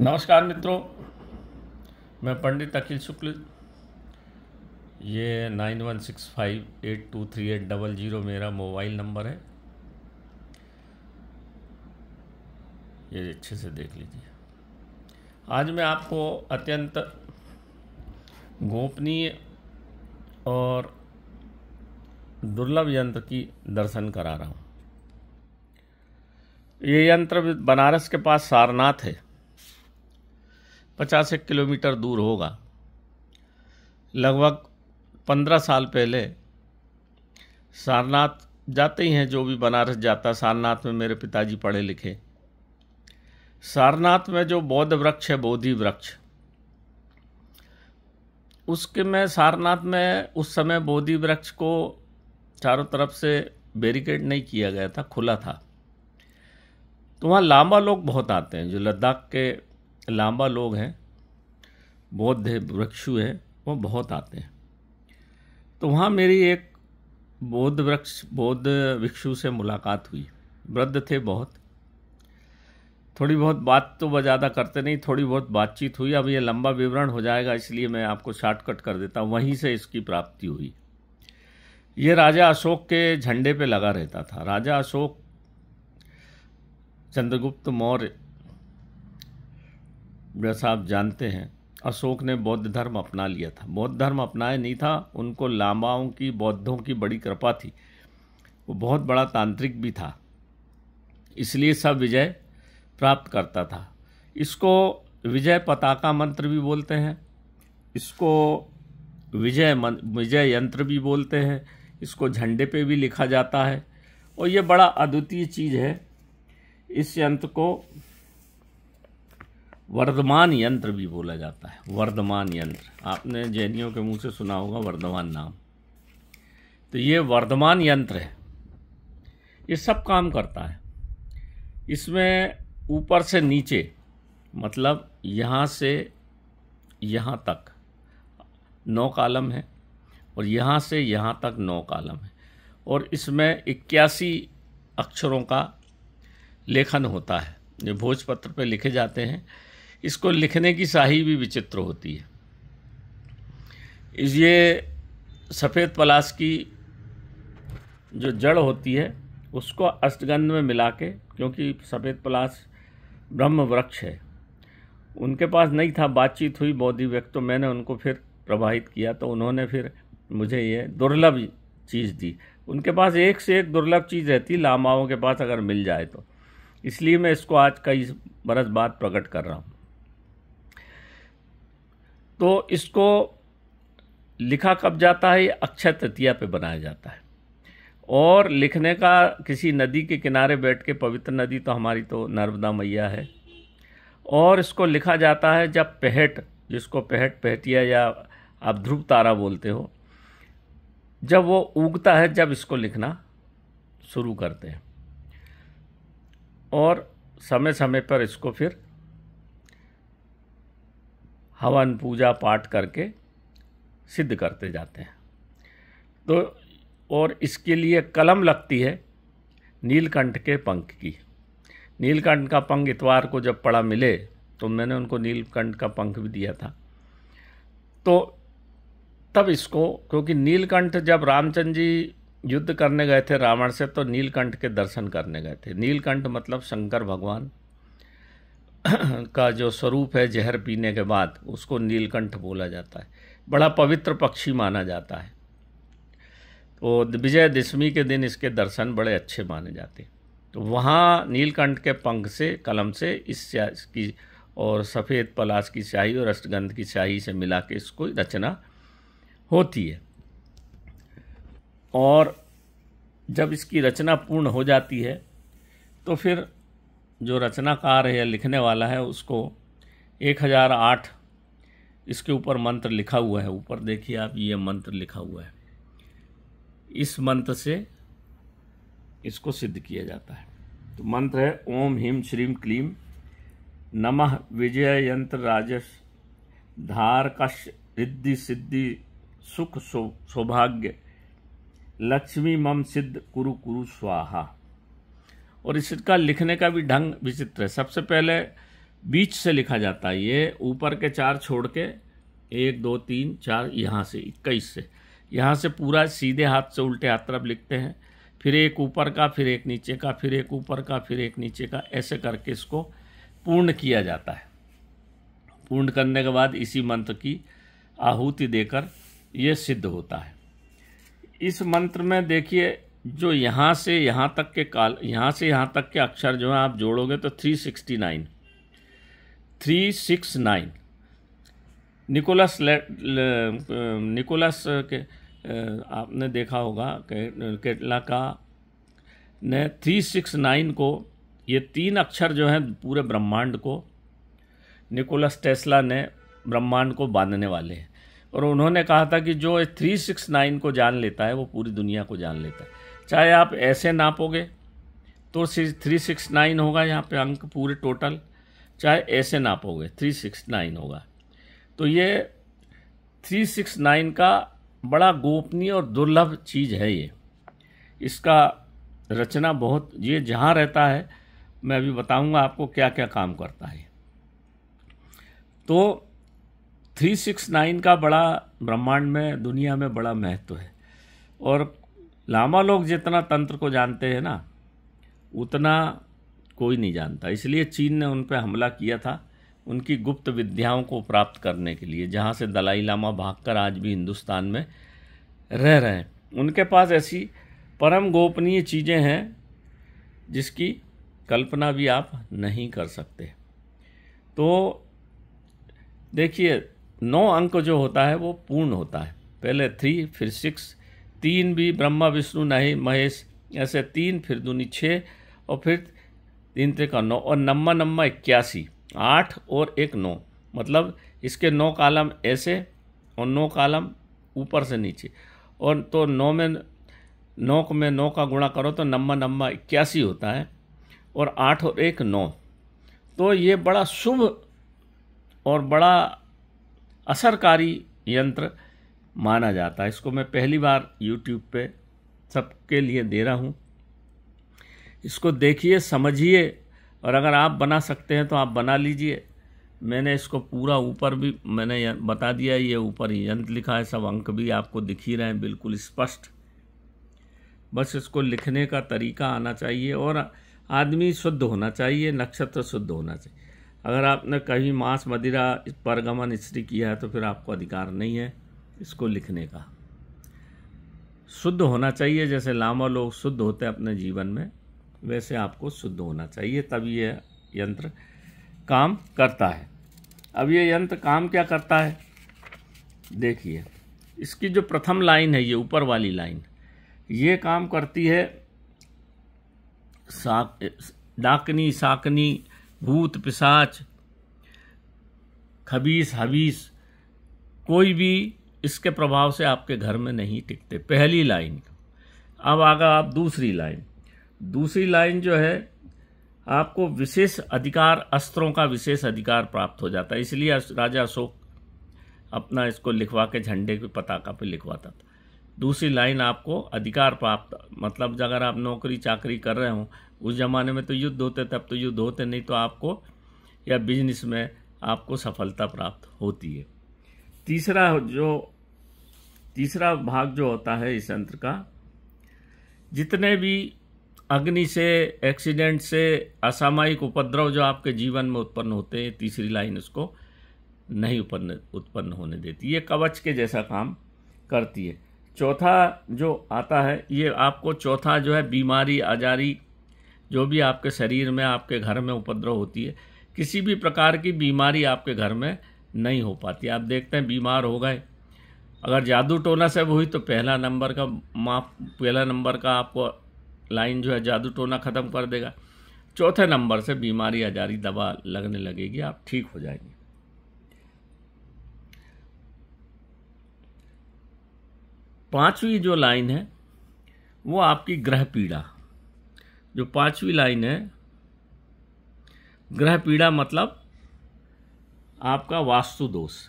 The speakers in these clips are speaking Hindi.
नमस्कार मित्रों, मैं पंडित अखिल शुक्ल। ये 9165823800 मेरा मोबाइल नंबर है। ये अच्छे से देख लीजिए। आज मैं आपको अत्यंत गोपनीय और दुर्लभ यंत्र की दर्शन करा रहा हूँ। ये यंत्र बनारस के पास सारनाथ है, 50 किलोमीटर दूर होगा। लगभग 15 साल पहले सारनाथ जाते ही हैं, जो भी बनारस जाता। सारनाथ में मेरे पिताजी पढ़े लिखे। सारनाथ में जो बौद्ध वृक्ष है, बोधि वृक्ष, उसके में सारनाथ में उस समय बोधि वृक्ष को चारों तरफ से बैरिकेड नहीं किया गया था, खुला था। तो वहाँ लांबा लोग बहुत आते हैं। जो लद्दाख के लांबा लोग हैं, बौद्ध वृक्षु हैं, वो बहुत आते हैं। तो वहाँ मेरी एक बौद्ध भिक्षु से मुलाकात हुई। वृद्ध थे बहुत। थोड़ी बहुत बात तो ज़्यादा करते नहीं, थोड़ी बहुत बातचीत हुई। अब ये लंबा विवरण हो जाएगा, इसलिए मैं आपको शॉर्टकट कर देता हूँ। वहीं से इसकी प्राप्ति हुई। ये राजा अशोक के झंडे पे लगा रहता था। राजा अशोक, चंद्रगुप्त मौर्य, जैसा आप जानते हैं, अशोक ने बौद्ध धर्म अपना लिया था। बौद्ध धर्म अपनाया नहीं था, उनको लामाओं की, बौद्धों की बड़ी कृपा थी। वो बहुत बड़ा तांत्रिक भी था, इसलिए सब विजय प्राप्त करता था। इसको विजय पताका मंत्र भी बोलते हैं, इसको विजय यंत्र भी बोलते हैं, इसको झंडे पे भी लिखा जाता है। और ये बड़ा अद्वितीय चीज़ है। इस यंत्र को वर्धमान यंत्र भी बोला जाता है। वर्धमान यंत्र, आपने जैनियों के मुंह से सुना होगा वर्धमान नाम। तो ये वर्धमान यंत्र है, ये सब काम करता है। इसमें ऊपर से नीचे, मतलब यहाँ से यहाँ तक 9 कॉलम है, और यहाँ से यहाँ तक 9 कॉलम है। और इसमें 81 अक्षरों का लेखन होता है, जो भोजपत्र पे लिखे जाते हैं। इसको लिखने की शाही भी विचित्र होती है। ये सफ़ेद पलाश की जो जड़ होती है, उसको अष्टगंध में मिला के, क्योंकि सफ़ेद पलाश ब्रह्म वृक्ष है, उनके पास नहीं था। बातचीत हुई बोधि व्यक्ति, तो मैंने उनको फिर प्रभावित किया, तो उन्होंने फिर मुझे ये दुर्लभ चीज़ दी। उनके पास एक से एक दुर्लभ चीज़ रहती, लामाओं के पास अगर मिल जाए तो। इसलिए मैं इसको आज कई बरस बाद प्रकट कर रहा हूँ। तो इसको लिखा कब जाता है? ये अक्षय तृतीया पे बनाया जाता है। और लिखने का किसी नदी के किनारे बैठ के, पवित्र नदी तो हमारी तो नर्मदा मैया है, और इसको लिखा जाता है जब पहट, जिसको पहटिया या आप ध्रुव तारा बोलते हो, जब वो उगता है, जब इसको लिखना शुरू करते हैं। और समय समय पर इसको फिर हवन पूजा पाठ करके सिद्ध करते जाते हैं। तो और इसके लिए कलम लगती है नीलकंठ के पंख की। नीलकंठ का पंख इतवार को जब पड़ा मिले, तो मैंने उनको नीलकंठ का पंख भी दिया था। तो तब इसको, क्योंकि नीलकंठ जब रामचंद्र जी युद्ध करने गए थे रावण से, तो नीलकंठ के दर्शन करने गए थे। नीलकंठ मतलब शंकर भगवान का जो स्वरूप है, जहर पीने के बाद उसको नीलकंठ बोला जाता है। बड़ा पवित्र पक्षी माना जाता है। तो विजयदशमी के दिन इसके दर्शन बड़े अच्छे माने जाते हैं। तो वहाँ नीलकंठ के पंख से, कलम से इस की और सफ़ेद पलाश की स्याही और अष्टगंध की स्याही से मिला के इसको रचना होती है। और जब इसकी रचना पूर्ण हो जाती है, तो फिर जो रचनाकार है या लिखने वाला है, उसको 1008 इसके ऊपर मंत्र लिखा हुआ है। ऊपर देखिए आप, ये मंत्र लिखा हुआ है। इस मंत्र से इसको सिद्ध किया जाता है। तो मंत्र है ओम ह्रीं श्रीं क्लीं नमः विजय यंत्र राजस धारकश रिद्धि सिद्धि सुख सौभाग्य लक्ष्मी मम सिद्ध कुरु कुरु स्वाहा। और इसका लिखने का भी ढंग विचित्र है। सबसे पहले बीच से लिखा जाता है। ये ऊपर के 4 छोड़ के 1 2 3 4 यहाँ से 21 से, यहाँ से पूरा सीधे हाथ से उल्टे हाथ तरफ लिखते हैं, फिर एक ऊपर का, फिर एक नीचे का, फिर एक ऊपर का, फिर एक नीचे का, ऐसे करके इसको पूर्ण किया जाता है। पूर्ण करने के बाद इसी मंत्र की आहुति देकर ये सिद्ध होता है। इस मंत्र में देखिए जो यहाँ से यहाँ तक के यहाँ से यहाँ तक के अक्षर जो हैं आप जोड़ोगे तो 369 निकोलस के आपने देखा होगा केटला का ने 369 को, ये 3 अक्षर जो हैं पूरे ब्रह्मांड को, निकोलस टेस्ला ने ब्रह्मांड को बांधने वाले हैं। और उन्होंने कहा था कि जो 369 को जान लेता है वो पूरी दुनिया को जान लेता है। चाहे आप ऐसे नापोगे तो 369 होगा यहाँ पे अंक पूरे टोटल, चाहे ऐसे नापोगे 369 होगा। तो ये 369 का बड़ा गोपनीय और दुर्लभ चीज़ है। ये इसका रचना बहुत, ये जहाँ रहता है मैं अभी बताऊंगा आपको क्या क्या काम करता है। तो 369 का बड़ा ब्रह्मांड में, दुनिया में बड़ा महत्व है। और लामा लोग जितना तंत्र को जानते हैं ना, उतना कोई नहीं जानता। इसलिए चीन ने उन पर हमला किया था उनकी गुप्त विद्याओं को प्राप्त करने के लिए, जहाँ से दलाई लामा भागकर आज भी हिंदुस्तान में रह रहे हैं। उनके पास ऐसी परम गोपनीय चीज़ें हैं जिसकी कल्पना भी आप नहीं कर सकते। तो देखिए 9 अंक जो होता है वो पूर्ण होता है। पहले 3, फिर 6, 3 भी ब्रह्मा विष्णु नहीं महेश, ऐसे 3, फिर दूनी 6, और फिर 3 त्रिका 9, और नम्मा 81, 8 और 1 9, मतलब इसके 9 कॉलम ऐसे और 9 कॉलम ऊपर से नीचे, और तो 9 में 9 का गुणा करो तो नम्मा 81 होता है, और 8 और 1 9। तो ये बड़ा शुभ और बड़ा असरकारी यंत्र माना जाता है। इसको मैं पहली बार YouTube पे सबके लिए दे रहा हूँ। इसको देखिए, समझिए, और अगर आप बना सकते हैं तो आप बना लीजिए। मैंने इसको पूरा ऊपर भी मैंने बता दिया, ये ऊपर यंत्र लिखा है, सब अंक भी आपको दिख ही रहे हैं बिल्कुल स्पष्ट। बस इसको लिखने का तरीका आना चाहिए और आदमी शुद्ध होना चाहिए, नक्षत्र शुद्ध होना चाहिए। अगर आपने कहीं मांस मदिरा परगमन स्त्री किया है तो फिर आपको अधिकार नहीं है इसको लिखने का। शुद्ध होना चाहिए, जैसे लामा लोग शुद्ध होते हैं अपने जीवन में, वैसे आपको शुद्ध होना चाहिए, तभी ये यंत्र काम करता है। अब ये यंत्र काम क्या करता है देखिए। इसकी जो प्रथम लाइन है, ये ऊपर वाली लाइन, ये काम करती है डाकनी साकनी भूत पिशाच खबीस हबीस कोई भी इसके प्रभाव से आपके घर में नहीं टिकते, पहली लाइन। अब आगा आप दूसरी लाइन जो है, आपको विशेष अधिकार, अस्त्रों का विशेष अधिकार प्राप्त हो जाता है। इसलिए राजा अशोक अपना इसको लिखवा के झंडे की पताका पे लिखवाता था। दूसरी लाइन आपको अधिकार प्राप्त, मतलब अगर आप नौकरी चाकरी कर रहे हो, उस ज़माने में तो युद्ध होते, तब तो युद्ध होते नहीं, तो आपको या बिजनेस में आपको सफलता प्राप्त होती है। तीसरा भाग जो होता है इस यंत्र का, जितने भी अग्नि से, एक्सीडेंट से, असामयिक उपद्रव जो आपके जीवन में उत्पन्न होते हैं, तीसरी लाइन उसको नहीं उत्पन्न होने देती। ये कवच के जैसा काम करती है। चौथा जो आता है, ये आपको चौथा जो है बीमारी आजारी जो भी आपके शरीर में, आपके घर में उपद्रव होती है, किसी भी प्रकार की बीमारी आपके घर में नहीं हो पाती। आप देखते हैं बीमार हो गए, अगर जादू टोना से हुई तो पहला नंबर का आपको लाइन जो है जादू टोना ख़त्म कर देगा। चौथे नंबर से बीमारी आजारी दवा लगने लगेगी, आप ठीक हो जाएंगे। पांचवी जो लाइन है वो आपकी ग्रह पीड़ा। जो पांचवी लाइन है, ग्रह पीड़ा मतलब आपका वास्तु दोष।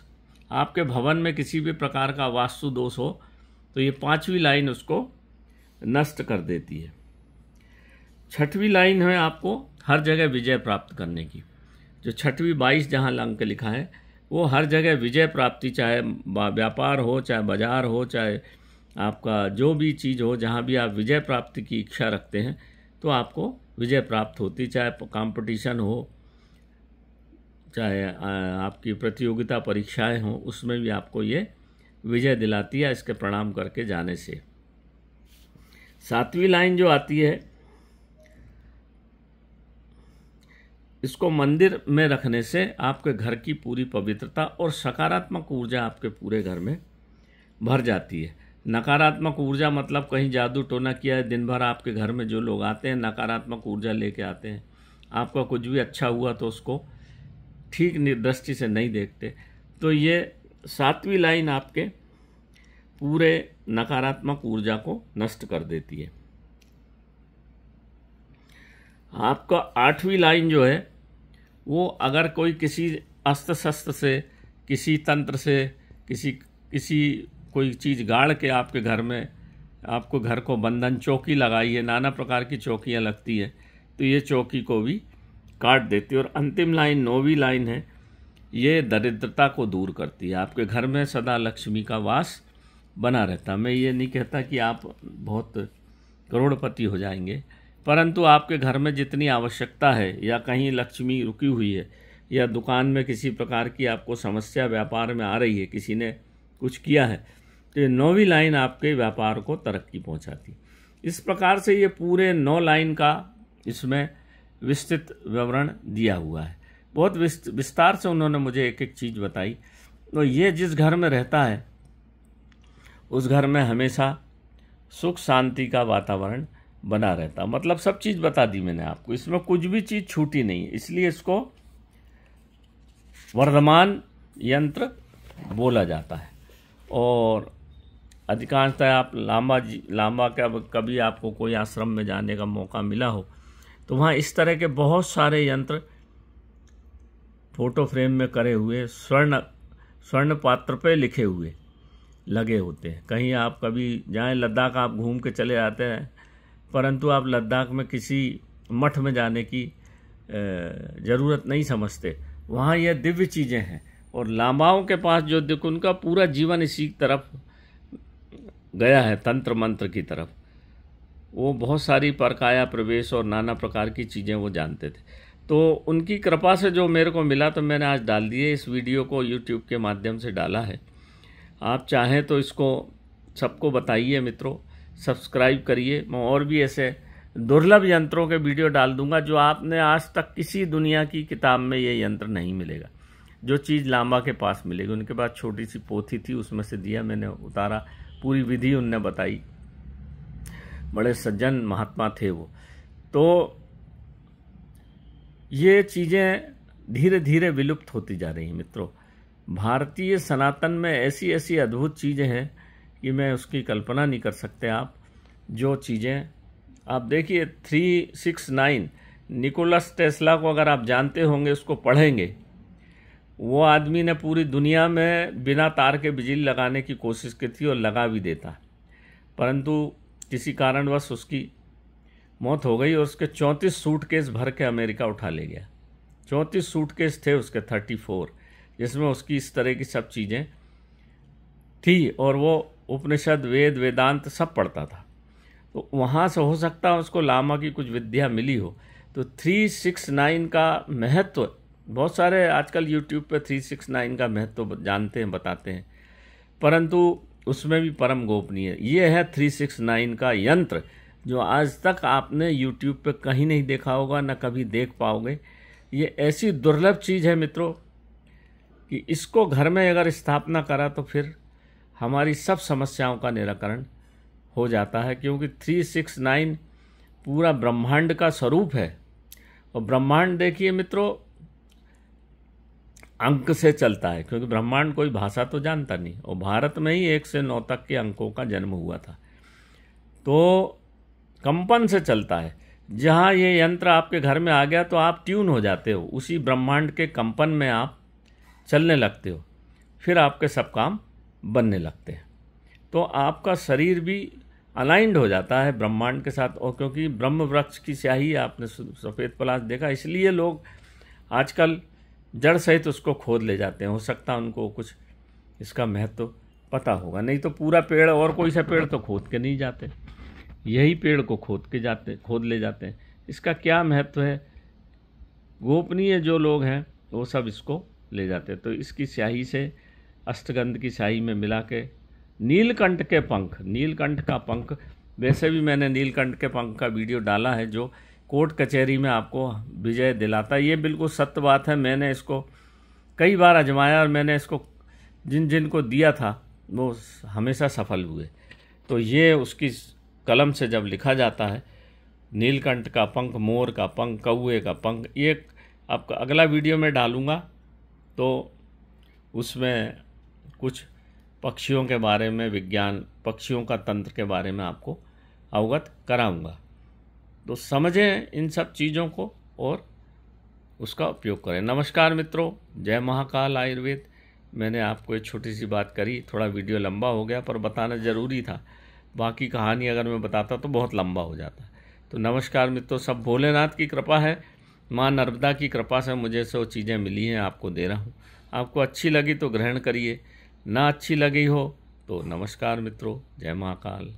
आपके भवन में किसी भी प्रकार का वास्तु दोष हो तो ये पांचवी लाइन उसको नष्ट कर देती है। छठवीं लाइन है आपको हर जगह विजय प्राप्त करने की। जो 6वीं 22 जहाँ अंक लिखा है वो हर जगह विजय प्राप्ति, चाहे व्यापार हो, चाहे बाजार हो, चाहे आपका जो भी चीज़ हो, जहाँ भी आप विजय प्राप्ति की इच्छा रखते हैं तो आपको विजय प्राप्त होती, चाहे कंपटीशन हो, चाहे आपकी प्रतियोगिता परीक्षाएं हों, उसमें भी आपको ये विजय दिलाती है इसके प्रणाम करके जाने से। 7वीं लाइन जो आती है, इसको मंदिर में रखने से आपके घर की पूरी पवित्रता और सकारात्मक ऊर्जा आपके पूरे घर में भर जाती है। नकारात्मक ऊर्जा मतलब कहीं जादू टोना किया है, दिन भर आपके घर में जो लोग आते हैं नकारात्मक ऊर्जा लेके आते हैं, आपका कुछ भी अच्छा हुआ तो उसको ठीक दृष्टि से नहीं देखते। तो ये 7वीं लाइन आपके पूरे नकारात्मक ऊर्जा को नष्ट कर देती है। आपका 8वीं लाइन जो है वो अगर कोई किसी अस्त्र शस्त्र से, किसी तंत्र से, किसी कोई चीज़ गाड़ के आपके घर में, आपको घर को बंधन, चौकी लगाई है, नाना प्रकार की चौकियाँ लगती है, तो ये चौकी को भी काट देती है। और अंतिम लाइन 9वीं लाइन है, ये दरिद्रता को दूर करती है, आपके घर में सदा लक्ष्मी का वास बना रहता। मैं ये नहीं कहता कि आप बहुत करोड़पति हो जाएंगे, परंतु आपके घर में जितनी आवश्यकता है, या कहीं लक्ष्मी रुकी हुई है, या दुकान में किसी प्रकार की आपको समस्या व्यापार में आ रही है, किसी ने कुछ किया है, तो ये 9वीं लाइन आपके व्यापार को तरक्की पहुंचाती। इस प्रकार से ये पूरे 9 लाइन का इसमें विस्तृत विवरण दिया हुआ है। बहुत विस्तार से उन्होंने मुझे एक एक चीज़ बताई। तो ये जिस घर में रहता है उस घर में हमेशा सुख शांति का वातावरण बना रहता। मतलब सब चीज़ बता दी मैंने आपको, इसमें कुछ भी चीज़ छूटी नहीं, इसलिए इसको वर्धमान यंत्र बोला जाता है। और अधिकांशतः आप लांबा कभी आपको कोई आश्रम में जाने का मौका मिला हो तो वहाँ इस तरह के बहुत सारे यंत्र फोटो फ्रेम में करे हुए, स्वर्ण पात्र पे लिखे हुए लगे होते हैं। कहीं आप कभी जाएं, लद्दाख आप घूम के चले आते हैं, परंतु आप लद्दाख में किसी मठ में जाने की ज़रूरत नहीं समझते, वहाँ ये दिव्य चीज़ें हैं। और लामाओं के पास जो देखो, उनका पूरा जीवन इसी तरफ गया है, तंत्र मंत्र की तरफ। वो बहुत सारी परकाया प्रवेश और नाना प्रकार की चीज़ें वो जानते थे। तो उनकी कृपा से जो मेरे को मिला तो मैंने आज डाल दिए, इस वीडियो को यूट्यूब के माध्यम से डाला है। आप चाहें तो इसको सबको बताइए मित्रों, सब्सक्राइब करिए। मैं और भी ऐसे दुर्लभ यंत्रों के वीडियो डाल दूंगा जो आपने आज तक किसी दुनिया की किताब में ये यंत्र नहीं मिलेगा। जो चीज़ लांबा के पास मिलेगी, उनके पास छोटी सी पोथी थी, उसमें से दिया, मैंने उतारा, पूरी विधि उनने बताई। बड़े सज्जन महात्मा थे वो। तो ये चीज़ें धीरे धीरे विलुप्त होती जा रही हैं मित्रों। भारतीय सनातन में ऐसी ऐसी अद्भुत चीज़ें हैं कि मैं उसकी कल्पना नहीं कर सकते आप। जो चीज़ें आप देखिए, 369 निकोलस टेस्ला को अगर आप जानते होंगे, उसको पढ़ेंगे, वो आदमी ने पूरी दुनिया में बिना तार के बिजली लगाने की कोशिश की थी और लगा भी देता, परंतु किसी कारणवश उसकी मौत हो गई और उसके 34 सूटकेस भर के अमेरिका उठा ले गया। 34 सूटकेस थे उसके, 34, जिसमें उसकी इस तरह की सब चीज़ें थी। और वो उपनिषद, वेद, वेदांत सब पढ़ता था। तो वहाँ से हो सकता है उसको लामा की कुछ विद्या मिली हो। तो 369 का महत्व, बहुत सारे आजकल यूट्यूब पे 369 का महत्व जानते हैं, बताते हैं, परंतु उसमें भी परम गोपनीय ये है 369 का यंत्र, जो आज तक आपने यूट्यूब पे कहीं नहीं देखा होगा, ना कभी देख पाओगे। ये ऐसी दुर्लभ चीज़ है मित्रों कि इसको घर में अगर स्थापना करा तो फिर हमारी सब समस्याओं का निराकरण हो जाता है, क्योंकि 369 पूरा ब्रह्मांड का स्वरूप है। और ब्रह्मांड देखिए मित्रों, अंक से चलता है, क्योंकि ब्रह्मांड कोई भाषा तो जानता नहीं, और भारत में ही 1 से 9 तक के अंकों का जन्म हुआ था। तो कंपन से चलता है। जहाँ ये यंत्र आपके घर में आ गया तो आप ट्यून हो जाते हो, उसी ब्रह्मांड के कंपन में आप चलने लगते हो, फिर आपके सब काम बनने लगते हैं। तो आपका शरीर भी अलाइंड हो जाता है ब्रह्मांड के साथ। और क्योंकि ब्रह्म वृक्ष की स्याही आपने सफ़ेद पलाश देखा, इसलिए लोग आजकल जड़ सहित उसको खोद ले जाते हैं। हो सकता है उनको कुछ इसका महत्व पता होगा, नहीं तो पूरा पेड़ और कोई सा पेड़ तो खोद के नहीं जाते, यही पेड़ को खोद ले जाते हैं। इसका क्या महत्व है, गोपनीय जो लोग हैं वो सब इसको ले जाते हैं। तो इसकी स्याही से, अष्टगंध की स्याही में मिला के नीलकंठ के पंख, नीलकंठ का पंख, वैसे भी मैंने नीलकंठ के पंख का वीडियो डाला है जो कोर्ट कचहरी में आपको विजय दिलाता है। ये बिल्कुल सत्य बात है, मैंने इसको कई बार आजमाया और मैंने इसको जिन को दिया था वो हमेशा सफल हुए। तो ये उसकी कलम से जब लिखा जाता है, नीलकंठ का पंख, मोर का पंख, कौए का पंख, ये आपका अगला वीडियो में डालूँगा, तो उसमें कुछ पक्षियों के बारे में, विज्ञान, पक्षियों का तंत्र के बारे में आपको अवगत कराऊंगा। तो समझें इन सब चीज़ों को और उसका उपयोग करें। नमस्कार मित्रों, जय महाकाल आयुर्वेद। मैंने आपको एक छोटी सी बात करी, थोड़ा वीडियो लंबा हो गया पर बताना ज़रूरी था, बाकी कहानी अगर मैं बताता तो बहुत लंबा हो जाता। तो नमस्कार मित्रों, सब भोलेनाथ की कृपा है, माँ नर्मदा की कृपा से मुझे सो चीज़ें मिली हैं, आपको दे रहा हूँ। आपको अच्छी लगी तो ग्रहण करिए, ना अच्छी लगी हो तो नमस्कार मित्रों, जय महाकाल।